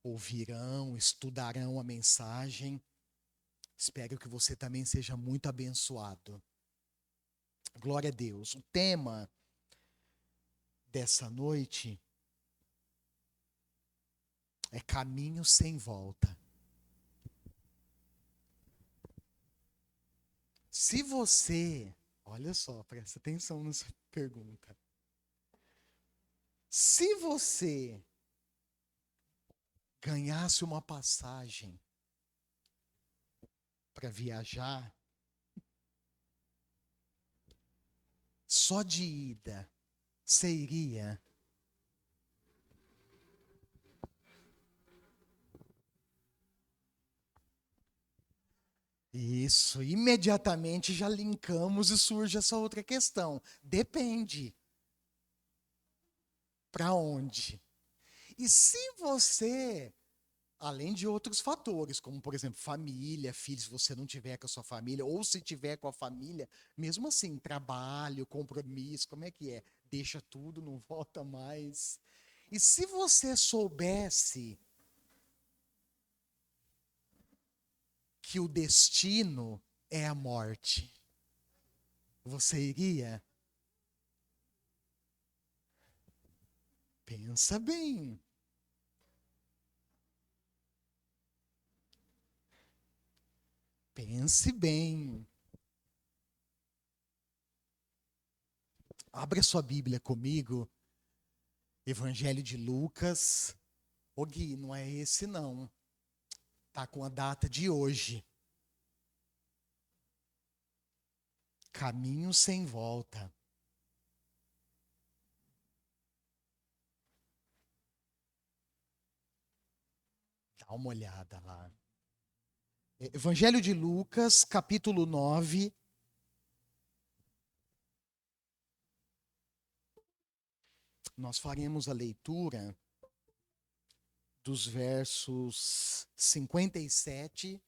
ouvirão, estudarão a mensagem. Espero que você também seja muito abençoado. Glória a Deus. O tema dessa noite é caminho sem volta. Se você, olha só, presta atenção nessa pergunta. Se você ganhasse uma passagem para viajar, só de ida, você iria? Isso, imediatamente já linkamos e surge essa outra questão. Depende. Para onde? E se você, além de outros fatores, como por exemplo, família, filhos, se você não tiver com a sua família, ou se tiver com a família, mesmo assim, trabalho, compromisso, como é que é? Deixa tudo, não volta mais. E se você soubesse que o destino é a morte, você iria? Pensa bem. Pense bem. Abra sua Bíblia comigo, Evangelho de Lucas. Ô Gui, não é esse não. Tá com a data de hoje. Caminho sem volta. Dá uma olhada lá. Evangelho de Lucas, capítulo 9. Nós faremos a leitura dos versos 57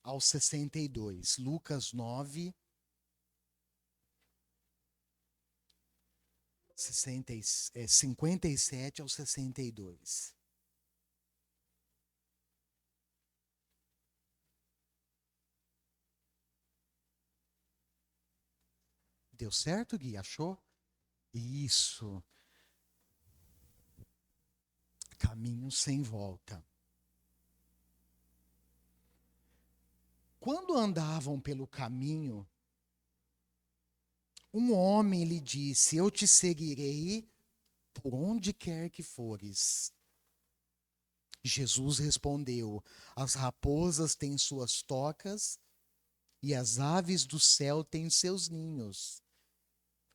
ao 62. Lucas 9, 57 ao 62. Deu certo, Gui? Achou? Isso. Caminho sem volta. Quando andavam pelo caminho, um homem lhe disse: Eu te seguirei por onde quer que fores. Jesus respondeu: As raposas têm suas tocas e as aves do céu têm seus ninhos.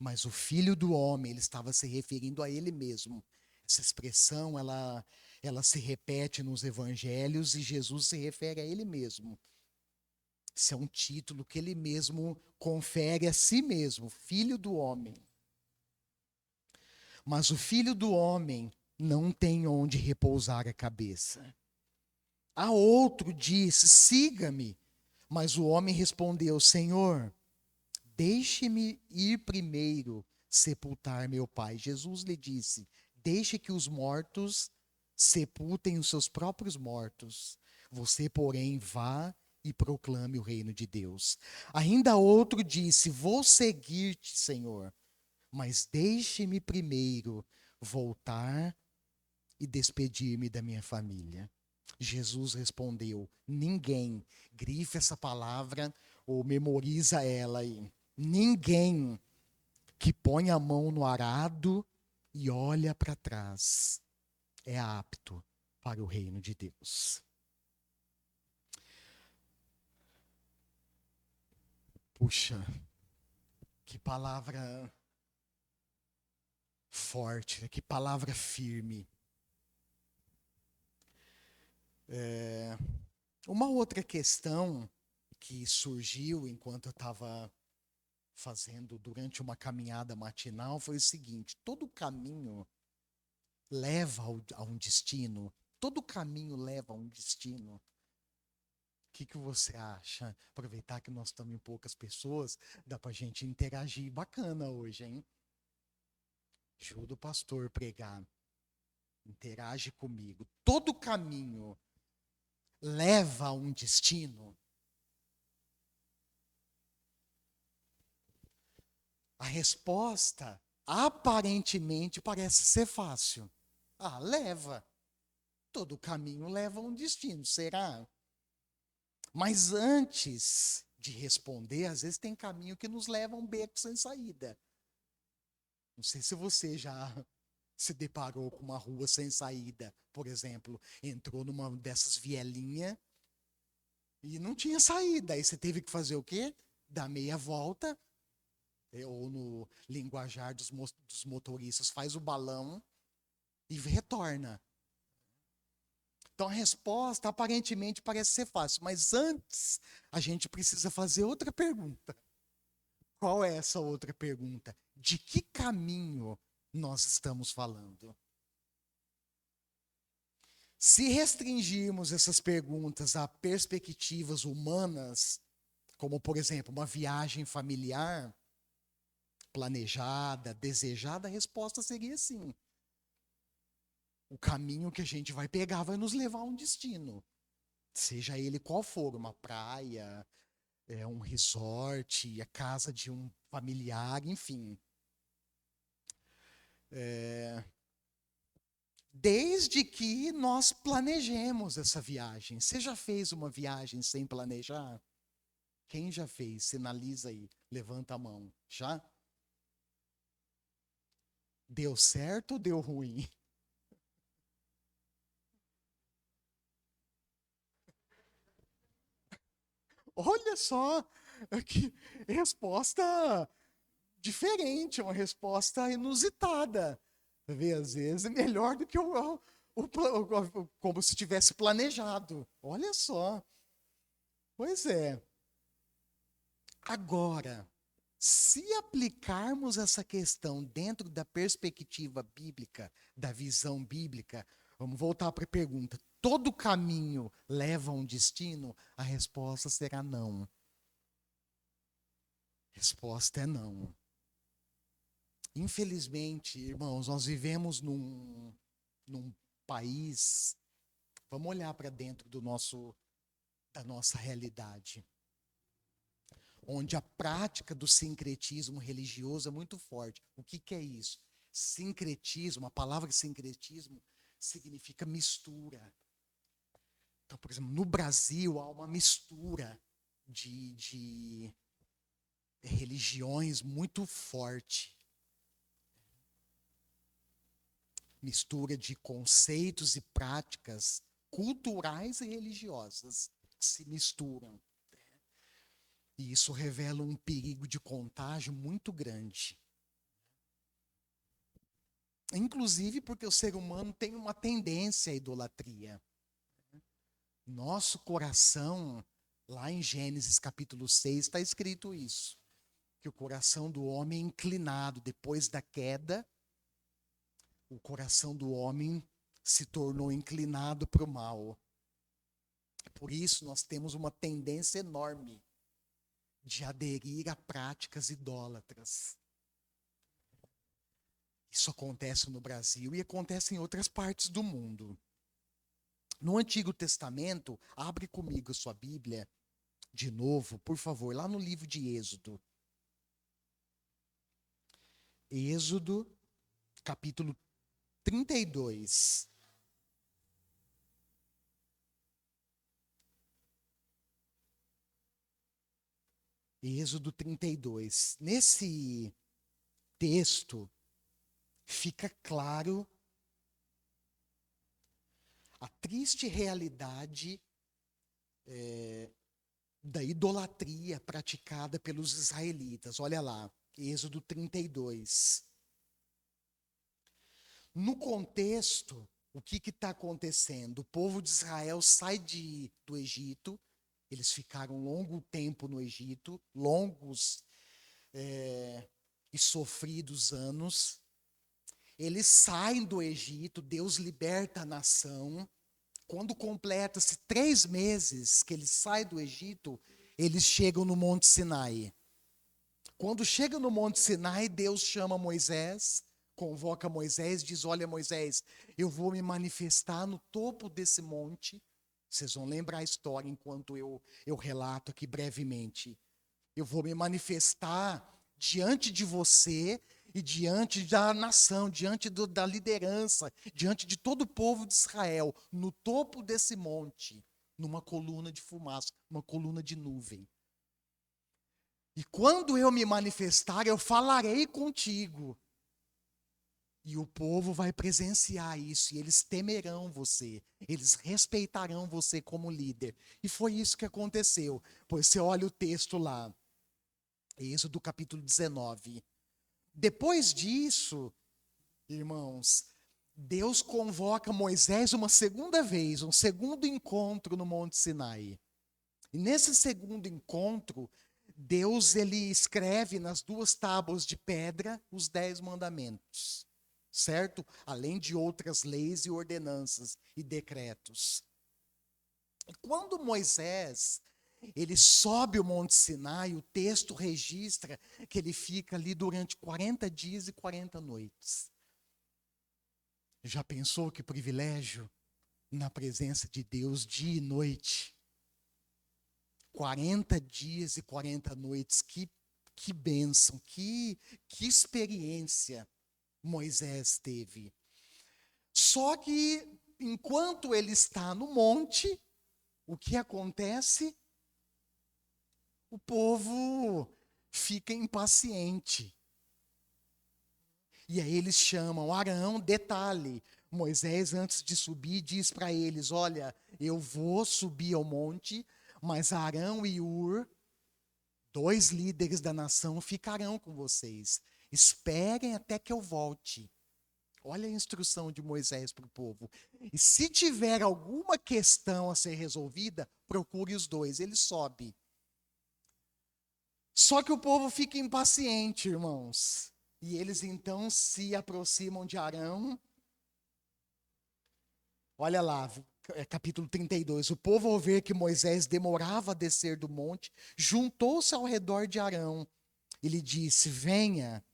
Mas o filho do homem, ele estava se referindo a ele mesmo. Essa expressão, ela se repete nos evangelhos e Jesus se refere a ele mesmo. Esse é um título que ele mesmo confere a si mesmo, filho do homem. Mas o filho do homem não tem onde repousar a cabeça. A outro disse: Siga-me. Mas o homem respondeu: Senhor, deixe-me ir primeiro sepultar meu pai. Jesus lhe disse: Deixe que os mortos sepultem os seus próprios mortos. Você, porém, vá e proclame o reino de Deus. Ainda outro disse: Vou seguir-te, Senhor, mas deixe-me primeiro voltar e despedir-me da minha família. Jesus respondeu: Ninguém, grife essa palavra ou memoriza ela aí. Ninguém que põe a mão no arado e olha para trás é apto para o reino de Deus. Puxa, que palavra forte, né? Que palavra firme. Uma outra questão que surgiu enquanto eu estava fazendo durante uma caminhada matinal foi o seguinte: todo caminho leva a um destino, todo caminho leva a um destino. O que você acha? Aproveitar que nós estamos em poucas pessoas, dá para a gente interagir bacana hoje, hein? Ajuda o pastor a pregar. Interage comigo. Todo caminho leva a um destino? A resposta aparentemente parece ser fácil. Ah, leva. Todo caminho leva a um destino, será? Mas antes de responder, às vezes tem caminho que nos leva a um beco sem saída. Não sei se você já se deparou com uma rua sem saída, por exemplo, entrou numa dessas vielinhas e não tinha saída. Aí você teve que fazer o quê? Dar meia volta, ou no linguajar dos motoristas, faz o balão e retorna. Então a resposta aparentemente parece ser fácil, mas antes a gente precisa fazer outra pergunta. Qual é essa outra pergunta? De que caminho nós estamos falando? Se restringirmos essas perguntas a perspectivas humanas, como por exemplo uma viagem familiar, planejada, desejada, a resposta seria sim. O caminho que a gente vai pegar vai nos levar a um destino. Seja ele qual for, uma praia, um resort, a casa de um familiar, enfim. Desde que nós planejemos essa viagem. Você já fez uma viagem sem planejar? Quem já fez? Sinaliza aí, levanta a mão. Já? Deu certo ou deu ruim? Olha só, que resposta diferente, uma resposta inusitada. Vê, às vezes é melhor do que como se tivesse planejado. Olha só. Pois é. Agora, se aplicarmos essa questão dentro da perspectiva bíblica, da visão bíblica, vamos voltar para a pergunta: todo caminho leva a um destino? A resposta será não. A resposta é não. Infelizmente, irmãos, nós vivemos num país, vamos olhar para dentro da nossa realidade, onde a prática do sincretismo religioso é muito forte. O que é isso? Sincretismo, a palavra sincretismo significa mistura. Então, por exemplo, no Brasil há uma mistura de religiões muito forte. Mistura de conceitos e práticas culturais e religiosas que se misturam. E isso revela um perigo de contágio muito grande. Inclusive porque o ser humano tem uma tendência à idolatria. Nosso coração, lá em Gênesis capítulo 6, está escrito isso. Que o coração do homem é inclinado depois da queda. O coração do homem se tornou inclinado para o mal. Por isso nós temos uma tendência enorme de aderir a práticas idólatras. Isso acontece no Brasil e acontece em outras partes do mundo. No Antigo Testamento, abre comigo a sua Bíblia, de novo, por favor, lá no livro de Êxodo. Êxodo, capítulo 32. Êxodo 32. Nesse texto, fica claro a triste realidade da idolatria praticada pelos israelitas. Olha lá, Êxodo 32. No contexto, o que está acontecendo? O povo de Israel sai do Egito, eles ficaram um longo tempo no Egito, longos e sofridos anos. Eles saem do Egito, Deus liberta a nação. Quando completa-se 3 meses que eles saem do Egito, eles chegam no Monte Sinai. Quando chegam no Monte Sinai, Deus chama Moisés, convoca Moisés, diz: olha, Moisés, eu vou me manifestar no topo desse monte. Vocês vão lembrar a história enquanto eu relato aqui brevemente. Eu vou me manifestar diante de você e diante da nação, da liderança, diante de todo o povo de Israel, no topo desse monte, numa coluna de fumaça, uma coluna de nuvem. E quando eu me manifestar, eu falarei contigo. E o povo vai presenciar isso, e eles temerão você, eles respeitarão você como líder. E foi isso que aconteceu. Pois você olha o texto lá, Êxodo capítulo 19. Depois disso, irmãos, Deus convoca Moisés uma segunda vez, um segundo encontro no Monte Sinai. E nesse segundo encontro, Deus ele escreve nas 2 tábuas de pedra os 10 mandamentos, certo? Além de outras leis e ordenanças e decretos. E quando Moisés ele sobe o Monte Sinai, o texto registra que ele fica ali durante 40 dias e 40 noites. Já pensou que privilégio na presença de Deus dia e noite? 40 dias e 40 noites, que bênção, que experiência Moisés teve. Só que enquanto ele está no monte, o que acontece? O povo fica impaciente. E aí eles chamam Arão, detalhe, Moisés antes de subir diz para eles, olha, eu vou subir ao monte, mas Arão e Hur, 2 líderes da nação, ficarão com vocês. Esperem até que eu volte. Olha a instrução de Moisés para o povo. E se tiver alguma questão a ser resolvida, procure os 2. Ele sobe. Só que o povo fica impaciente, irmãos. E eles então se aproximam de Arão. Olha lá, capítulo 32. O povo, ao ver que Moisés demorava a descer do monte, juntou-se ao redor de Arão. Ele disse: venha,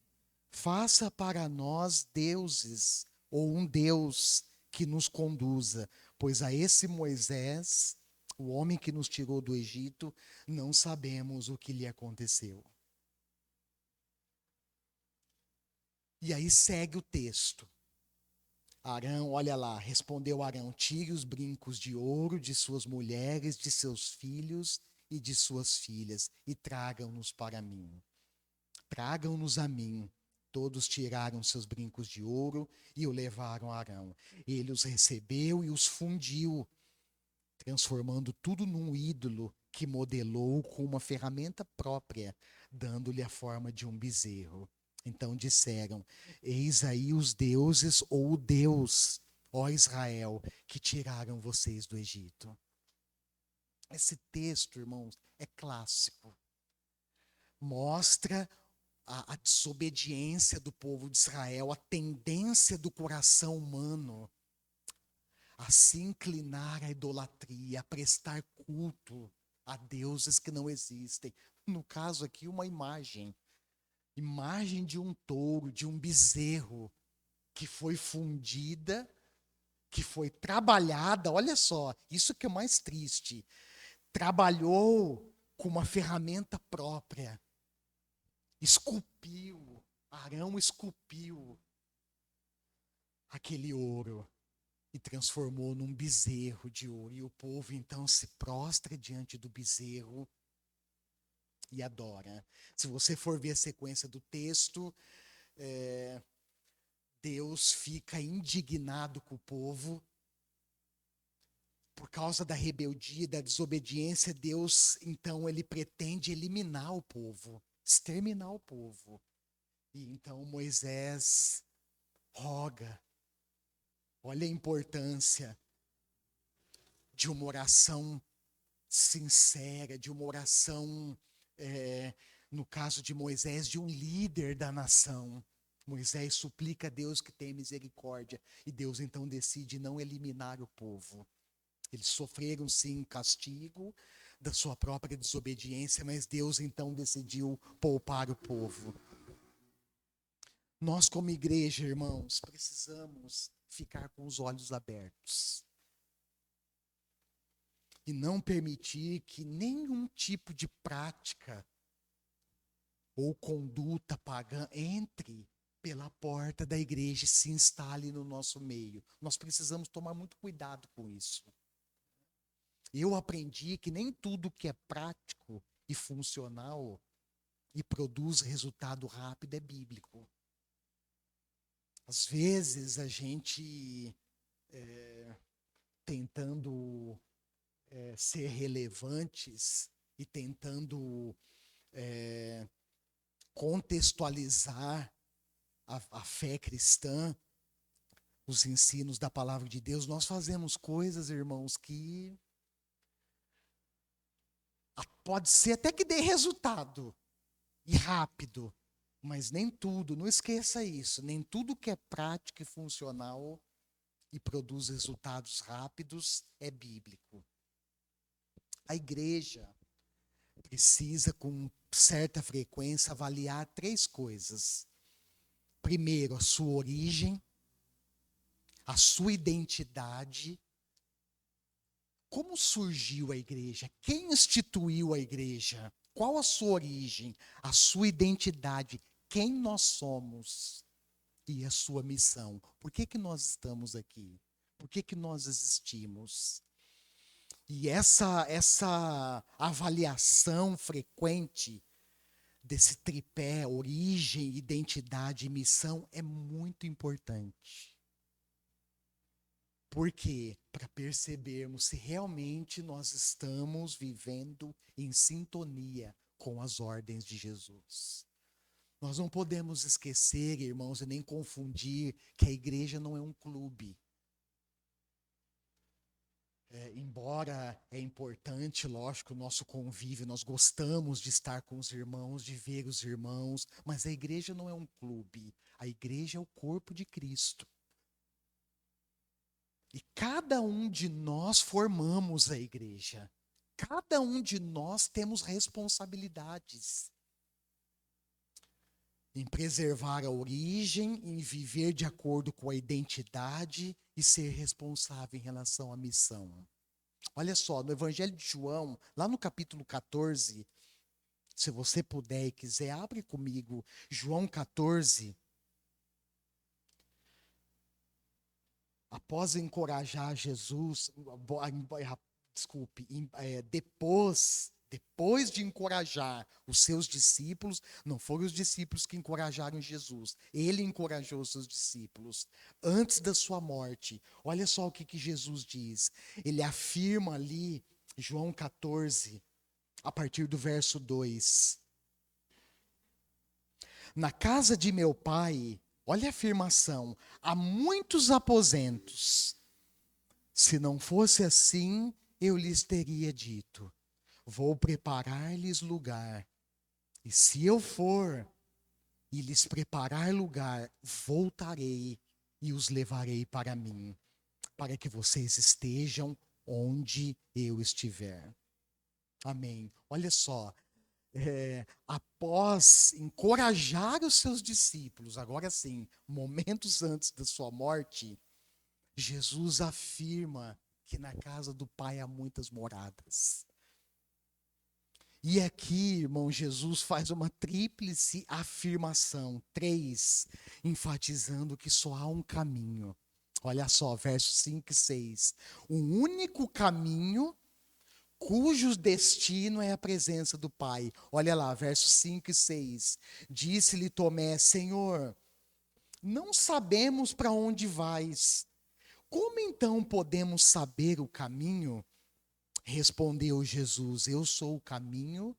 faça para nós deuses, ou um Deus que nos conduza, pois a esse Moisés, o homem que nos tirou do Egito, não sabemos o que lhe aconteceu. E aí segue o texto. Arão, olha lá, respondeu Arão: tire os brincos de ouro de suas mulheres, de seus filhos e de suas filhas, e tragam-nos para mim. Tragam-nos a mim. Todos tiraram seus brincos de ouro e o levaram a Arão. Ele os recebeu e os fundiu, transformando tudo num ídolo que modelou com uma ferramenta própria, dando-lhe a forma de um bezerro. Então disseram: eis aí os deuses, ou o Deus, ó Israel, que tiraram vocês do Egito. Esse texto, irmãos, é clássico. Mostra a desobediência do povo de Israel, a tendência do coração humano a se inclinar à idolatria, a prestar culto a deuses que não existem. No caso aqui, uma imagem de um touro, de um bezerro, que foi fundida, que foi trabalhada, olha só, isso que é mais triste, trabalhou com uma ferramenta própria, esculpiu, Arão esculpiu aquele ouro e transformou num bezerro de ouro. E o povo então se prostra diante do bezerro e adora. Se você for ver a sequência do texto, Deus fica indignado com o povo. Por causa da rebeldia, da desobediência, Deus, então, ele pretende eliminar o povo, exterminar o povo. E então Moisés roga. Olha a importância de uma oração sincera, de uma oração, no caso de Moisés, de um líder da nação. Moisés suplica a Deus que tenha misericórdia, e Deus então decide não eliminar o povo. Eles sofreram sim castigo da sua própria desobediência, mas Deus então decidiu poupar o povo. Nós, como igreja, irmãos, precisamos ficar com os olhos abertos e não permitir que nenhum tipo de prática ou conduta pagã entre pela porta da igreja e se instale no nosso meio. Nós precisamos tomar muito cuidado com isso. Eu aprendi que nem tudo que é prático e funcional e produz resultado rápido é bíblico. Às vezes a gente tentando ser relevantes e tentando contextualizar a fé cristã, os ensinos da palavra de Deus, nós fazemos coisas, irmãos, que pode ser até que dê resultado e rápido, mas nem tudo, não esqueça isso, nem tudo que é prático e funcional e produz resultados rápidos é bíblico. A igreja precisa, com certa frequência, avaliar três coisas. Primeiro, a sua origem, a sua identidade. Como surgiu a igreja? Quem instituiu a igreja? Qual a sua origem, a sua identidade? Quem nós somos? E a sua missão? Por que que nós estamos aqui? Por que que nós existimos? E essa avaliação frequente desse tripé, origem, identidade e missão, é muito importante. Por quê? Para percebermos se realmente nós estamos vivendo em sintonia com as ordens de Jesus. Nós não podemos esquecer, irmãos, e nem confundir que a igreja não é um clube. Embora é importante, lógico, o nosso convívio, nós gostamos de estar com os irmãos, de ver os irmãos, mas a igreja não é um clube. A igreja é o corpo de Cristo. E cada um de nós formamos a igreja. Cada um de nós temos responsabilidades em preservar a origem, em viver de acordo com a identidade e ser responsável em relação à missão. Olha só, no Evangelho de João, lá no capítulo 14, se você puder e quiser, abre comigo, João 14. Após encorajar Jesus, depois de encorajar os seus discípulos, não foram os discípulos que encorajaram Jesus, ele encorajou os seus discípulos antes da sua morte. Olha só o que Jesus diz. Ele afirma ali, João 14, a partir do verso 2. Na casa de meu pai, olha a afirmação, há muitos aposentos. Se não fosse assim, eu lhes teria dito: vou preparar-lhes lugar. E se eu for e lhes preparar lugar, voltarei e os levarei para mim, para que vocês estejam onde eu estiver. Amém. Olha só, após encorajar os seus discípulos, agora sim, momentos antes da sua morte, Jesus afirma que na casa do Pai há muitas moradas. E aqui, irmão, Jesus faz uma tríplice afirmação, três, enfatizando que só há um caminho. Olha só, versos 5 e 6. Um único caminho cujo destino é a presença do Pai. Olha lá, versos 5 e 6. Disse-lhe Tomé: Senhor, não sabemos para onde vais. Como então podemos saber o caminho? Respondeu Jesus: eu sou o caminho.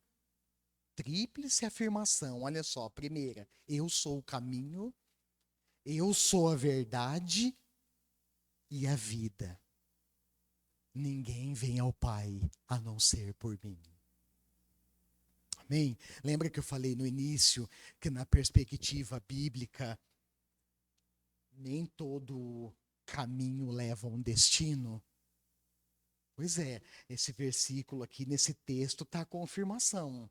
Tríplice afirmação, olha só. Primeira, eu sou o caminho, eu sou a verdade e a vida. Ninguém vem ao Pai a não ser por mim. Amém? Lembra que eu falei no início que na perspectiva bíblica, nem todo caminho leva a um destino? Pois é, esse versículo aqui, nesse texto, está a confirmação.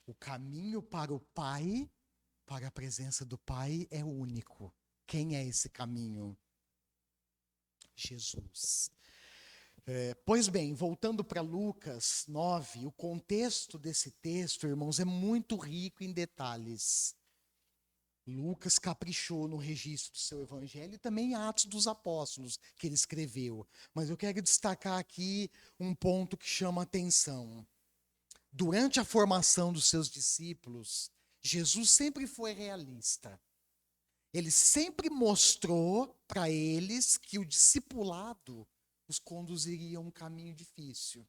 O caminho para o Pai, para a presença do Pai é único. Quem é esse caminho? Jesus. Pois bem, voltando para Lucas 9, o contexto desse texto, irmãos, é muito rico em detalhes. Lucas caprichou no registro do seu evangelho e também em Atos dos Apóstolos que ele escreveu. Mas eu quero destacar aqui um ponto que chama a atenção. Durante a formação dos seus discípulos, Jesus sempre foi realista. Ele sempre mostrou para eles que o discipulado os conduziria a um caminho difícil,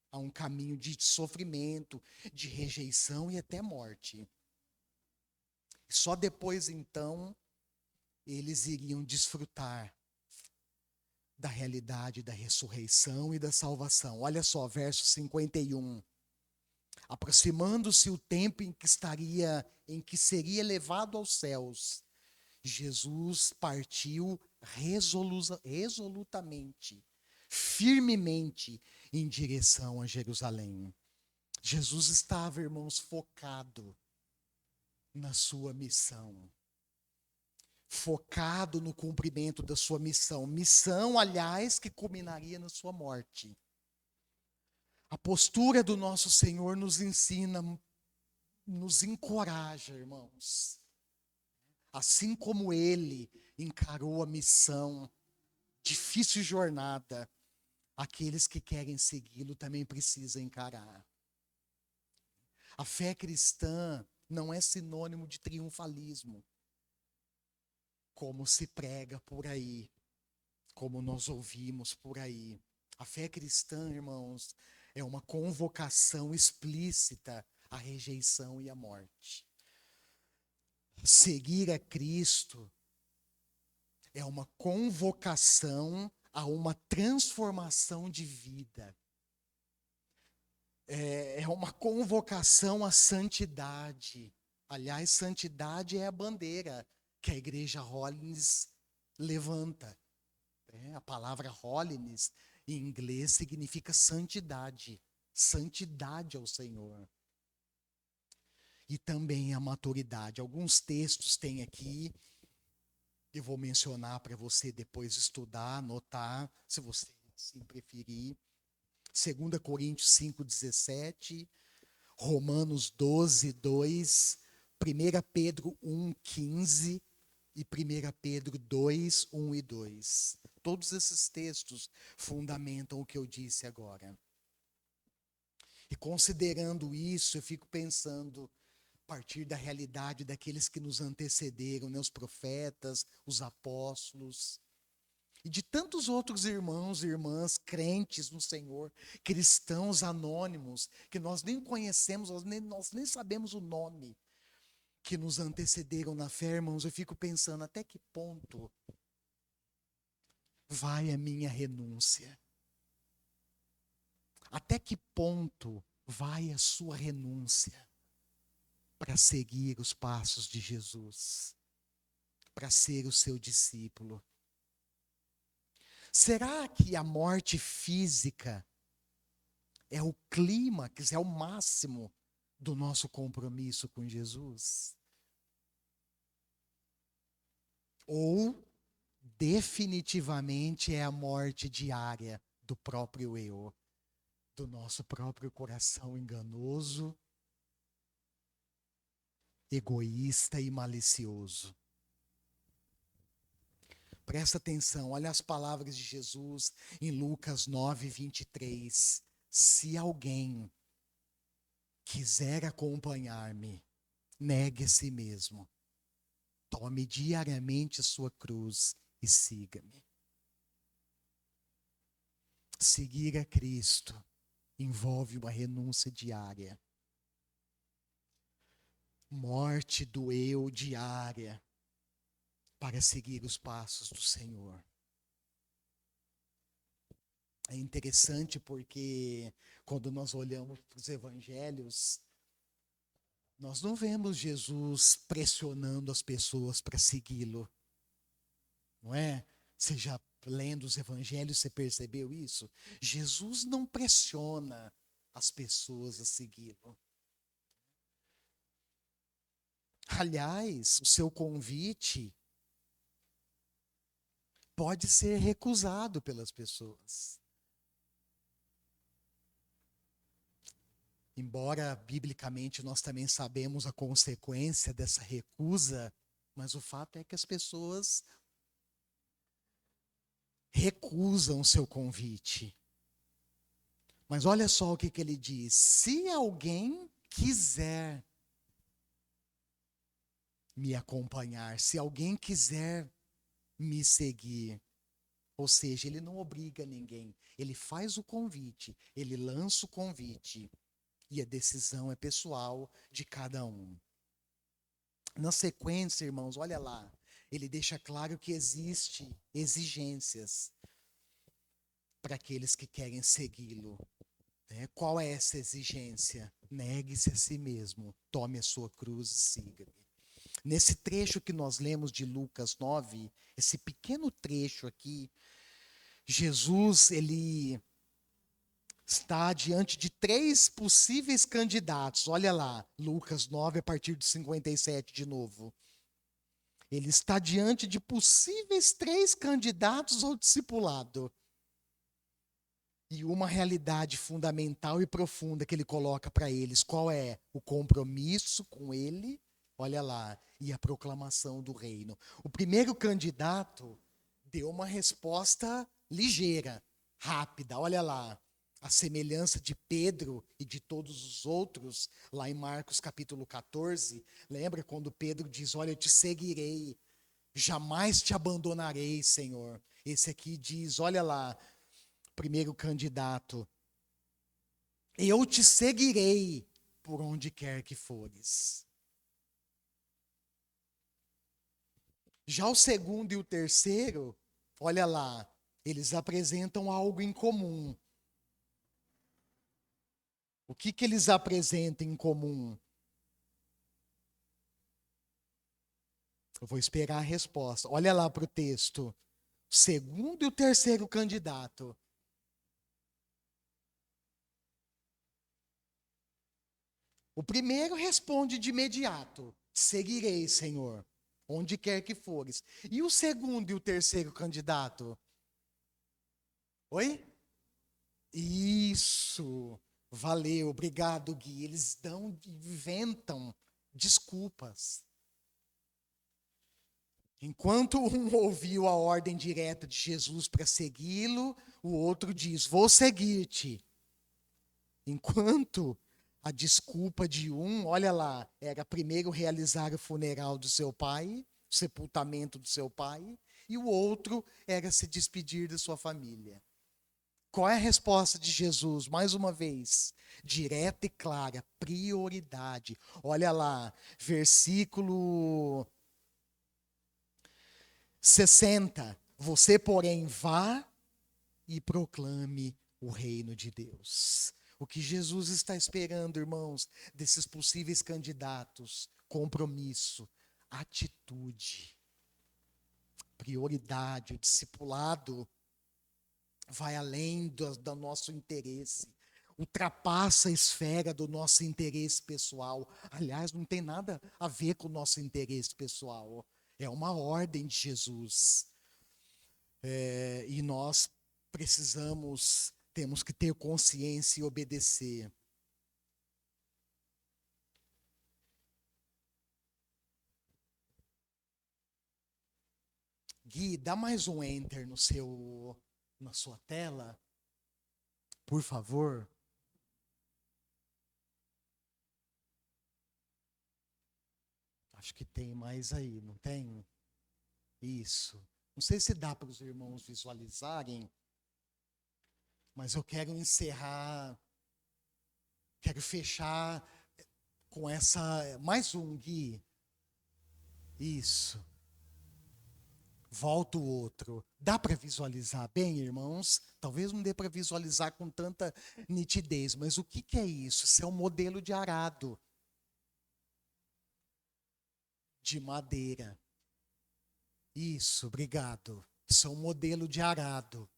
a um caminho de sofrimento, de rejeição e até morte. Só depois, então, eles iriam desfrutar da realidade da ressurreição e da salvação. Olha só, verso 51. Aproximando-se o tempo em que seria levado aos céus, Jesus partiu resolutamente, firmemente em direção a Jerusalém. Jesus estava, irmãos, focado na sua missão. Focado no cumprimento da sua missão. Missão, aliás, que culminaria na sua morte. A postura do nosso Senhor nos ensina, nos encoraja, irmãos. Assim como ele encarou a missão, difícil jornada, aqueles que querem segui-lo também precisam encarar. A fé cristã não é sinônimo de triunfalismo, como se prega por aí, como nós ouvimos por aí. A fé cristã, irmãos, é uma convocação explícita à rejeição e à morte. Seguir a Cristo é uma convocação a uma transformação de vida. É uma convocação à santidade. Aliás, santidade é a bandeira que a igreja Holiness levanta. A palavra Holiness em inglês significa santidade. Santidade ao Senhor. E também a maturidade. Alguns textos tem aqui, eu vou mencionar para você depois estudar, anotar, se você assim preferir. 2 Coríntios 5,17, Romanos 12, 2, 1 Pedro 1, 15 e 1 Pedro 2, 1 e 2. Todos esses textos fundamentam o que eu disse agora. E considerando isso, eu fico pensando, a partir da realidade daqueles que nos antecederam, né, os profetas, os apóstolos, e de tantos outros irmãos e irmãs crentes no Senhor, cristãos anônimos, que nós nem conhecemos, nós nem sabemos o nome, que nos antecederam na fé, irmãos, eu fico pensando, até que ponto vai a minha renúncia? Até que ponto vai a sua renúncia para seguir os passos de Jesus, para ser o seu discípulo? Será que a morte física é o clímax, é o máximo do nosso compromisso com Jesus? Ou definitivamente é a morte diária do próprio eu, do nosso próprio coração enganoso, egoísta e malicioso? Presta atenção, olha as palavras de Jesus em Lucas 9, 23. Se alguém quiser acompanhar-me, negue a si mesmo. Tome diariamente a sua cruz e siga-me. Seguir a Cristo envolve uma renúncia diária. Morte do eu diária para seguir os passos do Senhor. É interessante porque quando nós olhamos para os evangelhos, nós não vemos Jesus pressionando as pessoas para segui-lo. Não é? Você já lendo os evangelhos, você percebeu isso? Jesus não pressiona as pessoas a segui-lo. Aliás, o seu convite pode ser recusado pelas pessoas. Embora, biblicamente, nós também sabemos a consequência dessa recusa, mas o fato é que as pessoas recusam o seu convite. Mas olha só o que ele diz: se alguém quiser me acompanhar, se alguém quiser me seguir, ou seja, ele não obriga ninguém, ele faz o convite, ele lança o convite, e a decisão é pessoal de cada um. Na sequência, irmãos, olha lá, ele deixa claro que existe exigências para aqueles que querem segui-lo. Qual é essa exigência? Negue-se a si mesmo, tome a sua cruz e siga-me. Nesse trecho que nós lemos de Lucas 9, esse pequeno trecho aqui, Jesus, ele está diante de 3 possíveis candidatos. Olha lá, Lucas 9, a partir de 57 de novo. Ele está diante de possíveis 3 candidatos ao discipulado. E uma realidade fundamental e profunda que ele coloca para eles, qual é? O compromisso com ele, olha lá, e a proclamação do reino. O primeiro candidato deu uma resposta ligeira, rápida, olha lá. A semelhança de Pedro e de todos os outros, lá em Marcos capítulo 14, lembra quando Pedro diz, olha, eu te seguirei, jamais te abandonarei, Senhor. Esse aqui diz, olha lá, primeiro candidato, eu te seguirei por onde quer que fores. Já o segundo e o terceiro, olha lá, eles apresentam algo em comum. O que eles apresentam em comum? Eu vou esperar a resposta. Olha lá para o texto. O segundo e o terceiro candidato. O primeiro responde de imediato: seguirei, Senhor, onde quer que fores. E o segundo e o terceiro candidato? Oi? Isso. Valeu, obrigado, Gui. Eles inventam desculpas. Enquanto um ouviu a ordem direta de Jesus para segui-lo, o outro diz: vou seguir-te. Enquanto a desculpa de um, olha lá, era primeiro realizar o funeral do seu pai, o sepultamento do seu pai, e o outro era se despedir da sua família. Qual é a resposta de Jesus? Mais uma vez, direta e clara, prioridade. Olha lá, versículo 60. Você, porém, vá e proclame o reino de Deus. O que Jesus está esperando, irmãos, desses possíveis candidatos? Compromisso, atitude, prioridade. O discipulado vai além do nosso interesse, ultrapassa a esfera do nosso interesse pessoal. Aliás, não tem nada a ver com o nosso interesse pessoal. É uma ordem de Jesus. E nós temos que ter consciência e obedecer. Gui, dá mais um enter na sua tela, por favor. Acho que tem mais aí, não tem? Isso. Não sei se dá para os irmãos visualizarem, mas eu quero encerrar, quero fechar com mais um, Gui. Isso. Volta o outro. Dá para visualizar bem, irmãos? Talvez não dê para visualizar com tanta nitidez, mas o que é isso? Isso é um modelo de arado de madeira. Isso, obrigado. Isso é um modelo de arado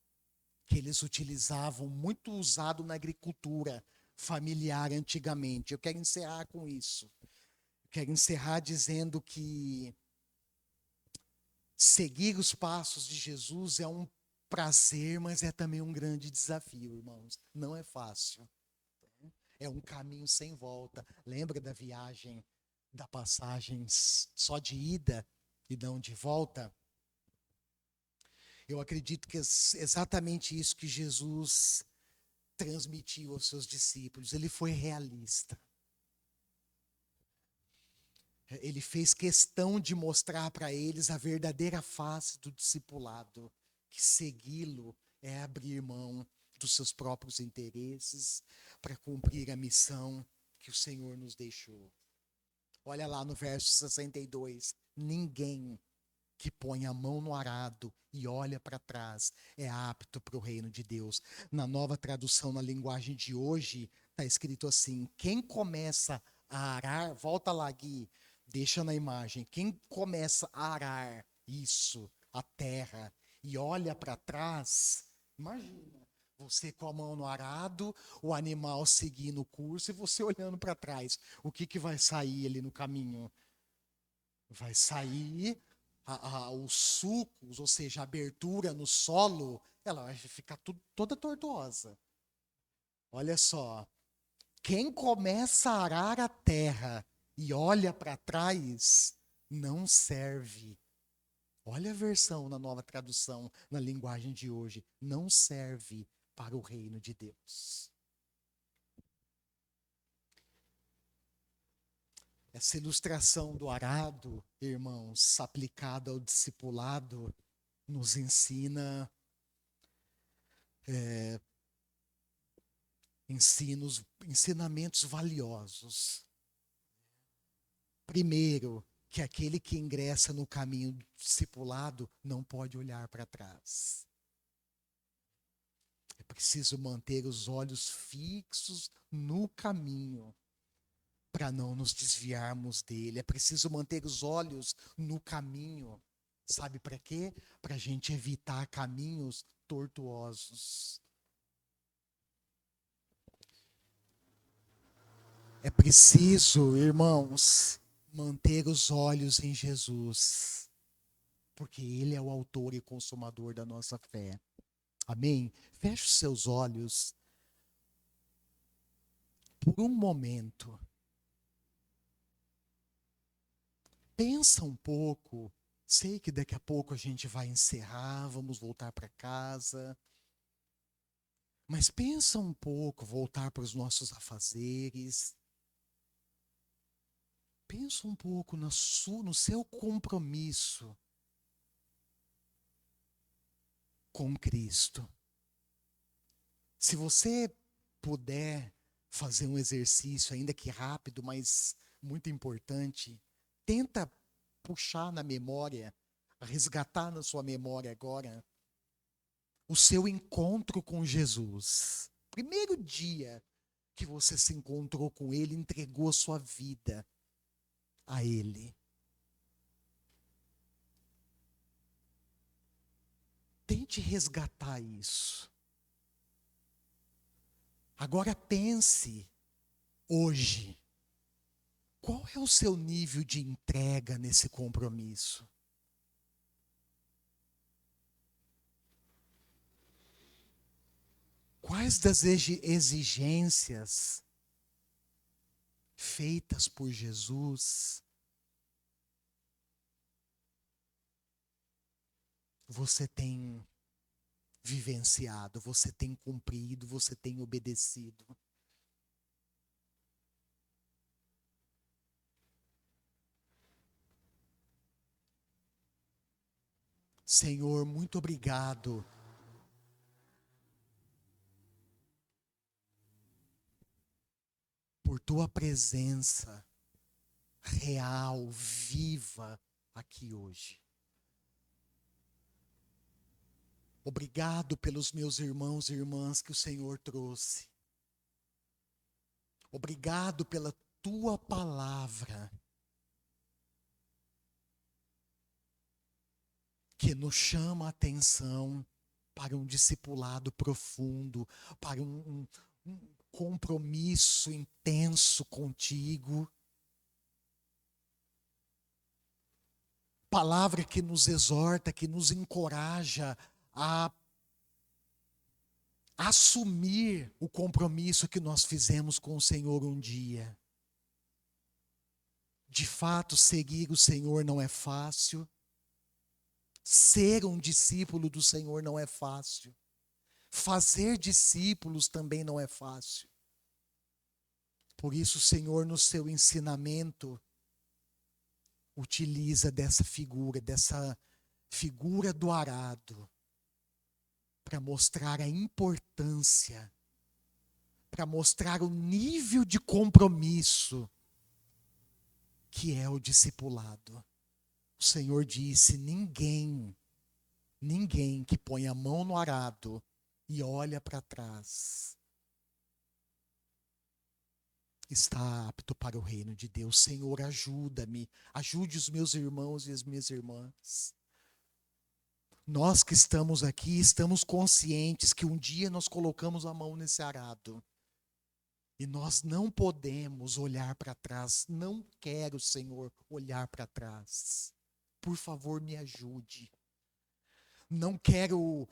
que eles utilizavam, muito usado na agricultura familiar antigamente. Eu quero encerrar com isso. Quero encerrar dizendo que seguir os passos de Jesus é um prazer, mas é também um grande desafio, irmãos. Não é fácil. É um caminho sem volta. Lembra da viagem, da passagem só de ida e não de volta? Eu acredito que é exatamente isso que Jesus transmitiu aos seus discípulos. Ele foi realista. Ele fez questão de mostrar para eles a verdadeira face do discipulado, que segui-lo é abrir mão dos seus próprios interesses para cumprir a missão que o Senhor nos deixou. Olha lá no verso 62, ninguém que põe a mão no arado e olha para trás é apto para o reino de Deus. Na nova tradução, na linguagem de hoje, está escrito assim: quem começa a arar, volta lá, Gui, deixa na imagem, quem começa a arar isso, a terra, e olha para trás, imagina, você com a mão no arado, o animal seguindo o curso e você olhando para trás. O que vai sair ali no caminho? Vai sair os sulcos, ou seja, a abertura no solo, ela vai ficar toda tortuosa. Olha só, quem começa a arar a terra e olha para trás, não serve. Olha a versão na nova tradução, na linguagem de hoje, não serve para o reino de Deus. Essa ilustração do arado, irmãos, aplicada ao discipulado, nos ensina ensinamentos valiosos. Primeiro, que aquele que ingressa no caminho do discipulado não pode olhar para trás. É preciso manter os olhos fixos no caminho para não nos desviarmos dele. É preciso manter os olhos no caminho. Sabe para quê? Para a gente evitar caminhos tortuosos. É preciso, irmãos, manter os olhos em Jesus, porque Ele é o autor e consumador da nossa fé. Amém? Feche os seus olhos por um momento. Pensa um pouco. Sei que daqui a pouco a gente vai encerrar, vamos voltar para casa. Mas pensa um pouco, voltar para os nossos afazeres. Pensa um pouco no seu compromisso com Cristo. Se você puder fazer um exercício, ainda que rápido, mas muito importante, tenta puxar na memória, resgatar na sua memória agora, o seu encontro com Jesus. Primeiro dia que você se encontrou com Ele, entregou a sua vida a Ele. Tente resgatar isso. Agora pense, hoje, qual é o seu nível de entrega nesse compromisso? Quais das exigências feitas por Jesus você tem vivenciado, você tem cumprido, você tem obedecido? Senhor, muito obrigado por tua presença real, viva aqui hoje. Obrigado pelos meus irmãos e irmãs que o Senhor trouxe. Obrigado pela tua palavra, que nos chama a atenção para um discipulado profundo, para um compromisso intenso contigo. Palavra que nos exorta, que nos encoraja a assumir o compromisso que nós fizemos com o Senhor um dia. De fato, seguir o Senhor não é fácil. Ser um discípulo do Senhor não é fácil. Fazer discípulos também não é fácil. Por isso, o Senhor, no seu ensinamento, utiliza dessa figura do arado, para mostrar a importância, para mostrar o nível de compromisso que é o discipulado. O Senhor disse: ninguém que põe a mão no arado e olha para trás está apto para o reino de Deus. Senhor, ajuda-me, ajude os meus irmãos e as minhas irmãs. Nós que estamos aqui, estamos conscientes que um dia nós colocamos a mão nesse arado. E nós não podemos olhar para trás. Não quero, Senhor, olhar para trás. Por favor, me ajude. Não quero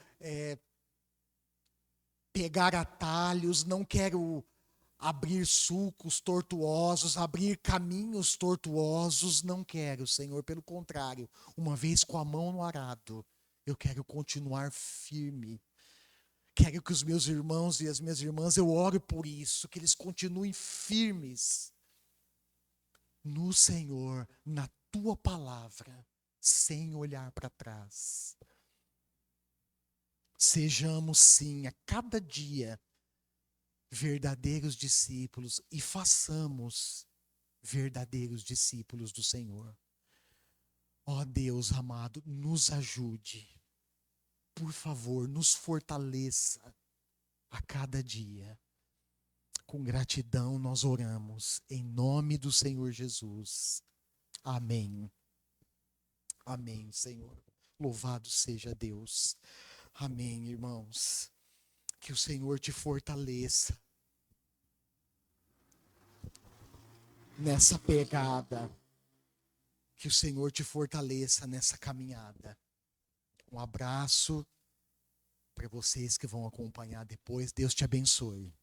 pegar atalhos, não quero abrir sulcos tortuosos, abrir caminhos tortuosos. Não quero, Senhor. Pelo contrário, uma vez com a mão no arado, eu quero continuar firme. Quero que os meus irmãos e as minhas irmãs, eu oro por isso, que eles continuem firmes no Senhor, na tua palavra, sem olhar para trás. Sejamos, sim, a cada dia, verdadeiros discípulos e façamos verdadeiros discípulos do Senhor. Ó Deus amado, nos ajude. Por favor, nos fortaleça a cada dia. Com gratidão nós oramos, em nome do Senhor Jesus. Amém. Amém, Senhor. Louvado seja Deus. Amém, irmãos. Que o Senhor te fortaleça nessa pegada. Que o Senhor te fortaleça nessa caminhada. Um abraço para vocês que vão acompanhar depois. Deus te abençoe.